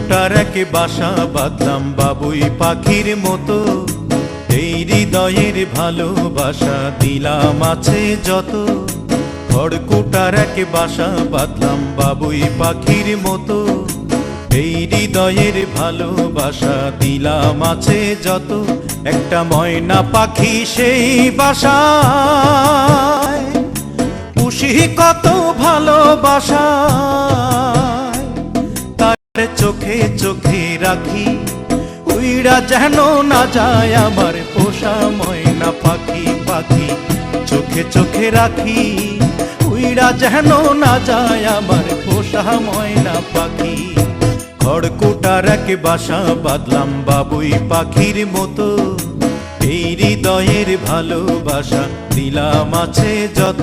খড়কুটার এক বাসা বাঁধলাম বাবুই পাখির মতো, এই হৃদয়ের ভালোবাসা দিলাম আছে যত। খড়কুটার এক বাসা বাঁধলাম বাবুই পাখির মতো, এই হৃদয়ের ভালোবাসা দিলাম আছে যত। একটা ময়না পাখি সেই বাসায়, পুষি কত ভালোবাসা, তার চোখে চোখে রাখি, উইড়া যেন না যায় আমার পোষা ময়না পাখি। পাখি চোখে চোখে রাখি, উইড়া যেন না যায় আমার পোষা ময়না পাখি। খড়কুটার এক বাসা বাঁধলাম বাবুই পাখির মতো, এই হৃদয়ের ভালোবাসা দিলাম আছে যত।